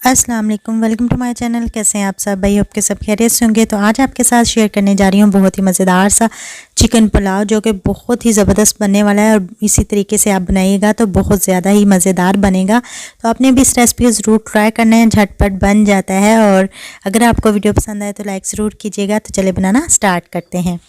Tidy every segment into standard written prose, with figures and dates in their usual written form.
अस्सलाम वालेकुम, welcome to my channel. कैसे हैं आप सब? भाई होप के सब खैरियत से होंगे। तो आज आपके साथ शेयर करने जा रही हूँ बहुत ही मज़ेदार सा चिकन पुलाव, जो कि बहुत ही ज़बरदस्त बनने वाला है और इसी तरीके से आप बनाइएगा तो बहुत ज़्यादा ही मज़ेदार बनेगा। तो आपने भी इस रेसिपी को ज़रूर ट्राई करना है, झटपट बन जाता है। और अगर आपको वीडियो पसंद आए तो लाइक ज़रूर कीजिएगा। तो चले बनाना स्टार्ट करते हैं।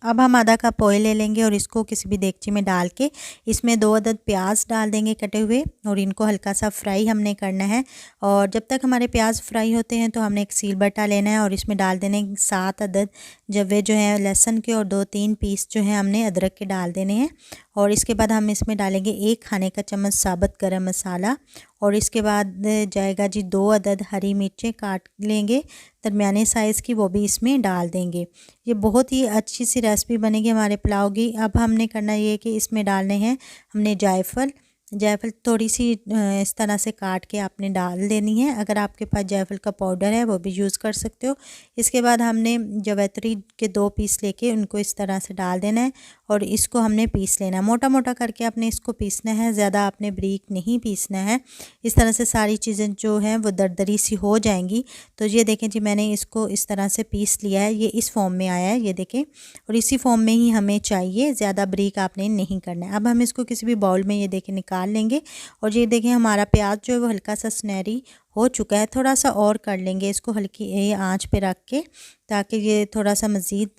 अब हम आधा कप ऑयल ले लेंगे और इसको किसी भी देगची में डाल के इसमें 2 अदद प्याज डाल देंगे कटे हुए, और इनको हल्का सा फ्राई हमने करना है। और जब तक हमारे प्याज फ्राई होते हैं तो हमने एक सील बट्टा लेना है और इसमें डाल देने 7 अदद जवे जो है लहसुन के, और 2-3 पीस जो है हमने अदरक के डाल देने हैं। और इसके बाद हम इसमें डालेंगे 1 खाने का चम्मच साबुत गरम मसाला, और इसके बाद जाएगा जी 2 अदद हरी मिर्चें काट लेंगे दरमियाने साइज़ की, वो भी इसमें डाल देंगे। ये बहुत ही अच्छी सी रेसिपी बनेगी हमारे पुलाव की। अब हमने करना ये है कि इसमें डालने हैं हमने जायफल थोड़ी सी इस तरह से काट के आपने डाल देनी है। अगर आपके पास जायफल का पाउडर है वो भी यूज़ कर सकते हो। इसके बाद हमने जवैत्री के 2 पीस लेके उनको इस तरह से डाल देना है और इसको हमने पीस लेना है। मोटा मोटा करके आपने इसको पीसना है, ज़्यादा आपने बारीक नहीं पीसना है। इस तरह से सारी चीज़ें जो हैं वो दरदरी सी हो जाएंगी। तो ये देखें जी, मैंने इसको इस तरह से पीस लिया है, ये इस फॉर्म में आया है, ये देखें। और इसी फॉर्म में ही हमें चाहिए, ज़्यादा बारीक आपने नहीं करना है। अब हम इसको किसी भी बाउल में ये देखें निकाल लेंगे। और ये देखें हमारा प्याज जो है वो हल्का सा सुनहरी हो चुका है। थोड़ा सा और कर लेंगे इसको हल्की आंच पे रख के, ताकि ये थोड़ा सा मज़ीद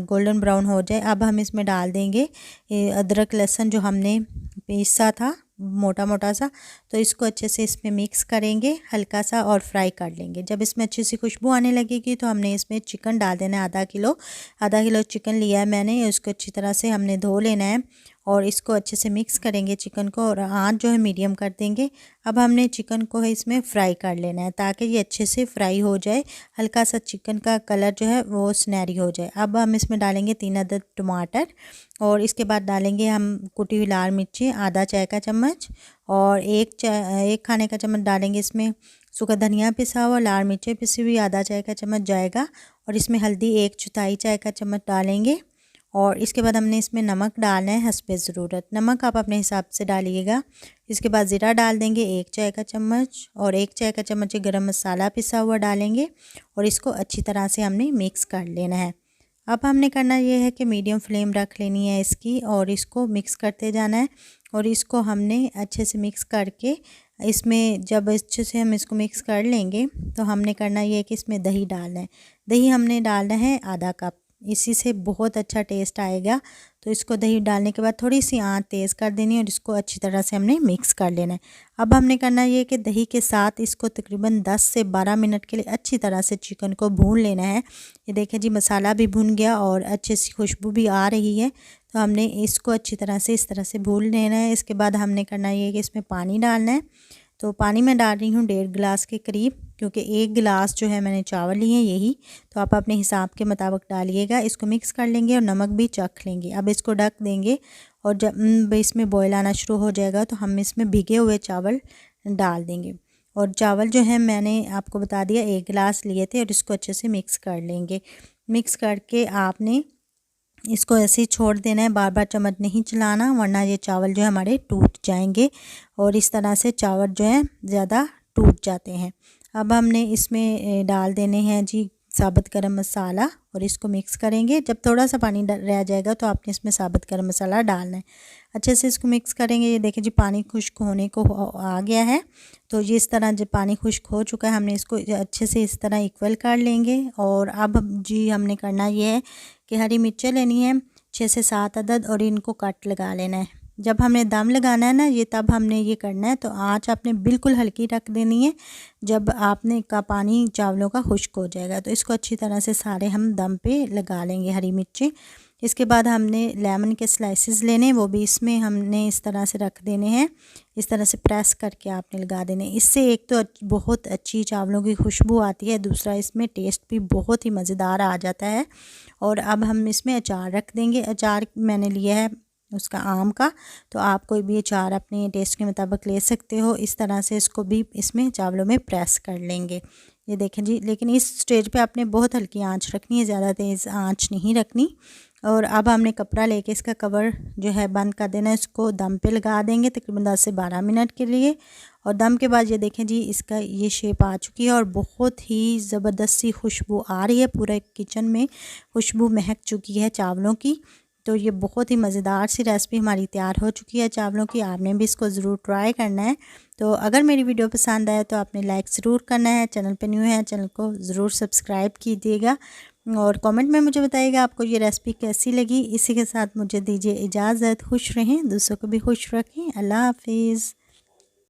गोल्डन ब्राउन हो जाए। अब हम इसमें डाल देंगे अदरक लहसुन जो हमने पीसा था मोटा मोटा सा, तो इसको अच्छे से इसमें मिक्स करेंगे हल्का सा और फ्राई कर लेंगे। जब इसमें अच्छी सी खुशबू आने लगेगी तो हमने इसमें चिकन डाल देना है। आधा किलो चिकन लिया है मैंने, उसको अच्छी तरह से हमने धो लेना है और इसको अच्छे से मिक्स करेंगे चिकन को, और आंच जो है मीडियम कर देंगे। अब हमने चिकन को है इसमें फ्राई कर लेना है ताकि ये अच्छे से फ्राई हो जाए, हल्का सा चिकन का कलर जो है वो सुनहरी हो जाए। अब हम इसमें डालेंगे 3 अदद टमाटर, और इसके बाद डालेंगे हम कुटी हुई लाल मिर्ची आधा चाय का चम्मच, और एक खाने का चम्मच डालेंगे इसमें सूखा धनिया पिसा हुआ, लाल मिर्चें पिसी हुई आधा चाय का चम्मच जाएगा, और इसमें हल्दी 1/4 चाय का चम्मच डालेंगे। और इसके बाद हमने इसमें नमक डालना है हस्बे ज़रूरत, नमक आप अपने हिसाब से डालिएगा। इसके बाद ज़ीरा डाल देंगे 1 चाय का चम्मच, और 1 चाय का चम्मच गरम मसाला पिसा हुआ डालेंगे, और इसको अच्छी तरह से हमने मिक्स कर लेना है। अब हमने करना ये है कि मीडियम फ्लेम रख लेनी है इसकी, और इसको मिक्स करते जाना है। और इसको हमने अच्छे से मिक्स करके इसमें जब अच्छे से हम इसको मिक्स कर लेंगे तो हमने करना ये है कि इसमें दही डालना है। दही हमने डालना है आधा कप, इसी से बहुत अच्छा टेस्ट आएगा। तो इसको दही डालने के बाद थोड़ी सी आंच तेज़ कर देनी है और इसको अच्छी तरह से हमने मिक्स कर लेना है। अब हमने करना ये कि दही के साथ इसको तकरीबन 10 से 12 मिनट के लिए अच्छी तरह से चिकन को भून लेना है। ये देखें जी, मसाला भी भुन गया और अच्छी सी खुशबू भी आ रही है। तो हमने इसको अच्छी तरह से इस तरह से भून लेना है। इसके बाद हमने करना ये है कि इसमें पानी डालना है। तो पानी मैं डाल रही हूँ 1.5 गिलास के करीब, क्योंकि 1 गिलास जो है मैंने चावल लिए हैं यही, तो आप अपने हिसाब के मुताबिक डालिएगा। इसको मिक्स कर लेंगे और नमक भी चख लेंगे। अब इसको ढक देंगे, और जब इसमें बॉयल आना शुरू हो जाएगा तो हम इसमें भीगे हुए चावल डाल देंगे। और चावल जो है मैंने आपको बता दिया 1 गिलास लिए थे, और इसको अच्छे से मिक्स कर लेंगे। मिक्स करके आपने इसको ऐसे ही छोड़ देना है, बार बार चम्मच नहीं चलाना, वरना ये चावल जो है हमारे टूट जाएंगे, और इस तरह से चावल जो है ज़्यादा टूट जाते हैं। अब हमने इसमें डाल देने हैं जी साबुत गरम मसाला, और इसको मिक्स करेंगे। जब थोड़ा सा पानी रह जाएगा तो आपने इसमें साबुत गरम मसाला डालना है। अच्छे से इसको मिक्स करेंगे। ये देखें जी, पानी खुश्क होने को आ गया है। तो ये इस तरह जब पानी खुश्क हो चुका है, हमने इसको अच्छे से इस तरह इक्वल कर लेंगे। और अब जी हमने करना ये है कि हरी मिर्चें लेनी है 6 से 7 अदद, और इनको कट लगा लेना है। जब हमने दम लगाना है ना ये, तब हमने ये करना है। तो आँच आपने बिल्कुल हल्की रख देनी है। जब आपने का पानी चावलों का खुश्क हो जाएगा तो इसको अच्छी तरह से सारे हम दम पे लगा लेंगे हरी मिर्चें। इसके बाद हमने लेमन के स्लाइसेस लेने, वो भी इसमें हमने इस तरह से रख देने हैं। इस तरह से प्रेस करके आपने लगा देने। इससे एक तो बहुत अच्छी चावलों की खुशबू आती है, दूसरा इसमें टेस्ट भी बहुत ही मज़ेदार आ जाता है। और अब हम इसमें अचार रख देंगे। अचार मैंने लिया है उसका आम का, तो आप कोई भी अचार अपने टेस्ट के मुताबिक ले सकते हो। इस तरह से इसको भी इसमें चावलों में प्रेस कर लेंगे। ये देखें जी, लेकिन इस स्टेज पे आपने बहुत हल्की आंच रखनी है, ज़्यादा तेज़ आंच नहीं रखनी। और अब हमने कपड़ा लेके इसका कवर जो है बंद कर देना है। इसको दम पे लगा देंगे तकरीबन 10 से 12 मिनट के लिए। और दम के बाद ये देखें जी इसका ये शेप आ चुकी है और बहुत ही ज़बरदस्त सी खुशबू आ रही है, पूरे किचन में खुशबू महक चुकी है चावलों की। तो ये बहुत ही मज़ेदार सी रेसिपी हमारी तैयार हो चुकी है चावलों की। आपने भी इसको ज़रूर ट्राई करना है। तो अगर मेरी वीडियो पसंद आए तो आपने लाइक ज़रूर करना है, चैनल पे न्यू है चैनल को ज़रूर सब्सक्राइब कीजिएगा और कमेंट में मुझे बताइएगा आपको ये रेसिपी कैसी लगी। इसी के साथ मुझे दीजिए इजाज़त। खुश रहें, दूसरों को भी खुश रखें। अल्लाह हाफिज़।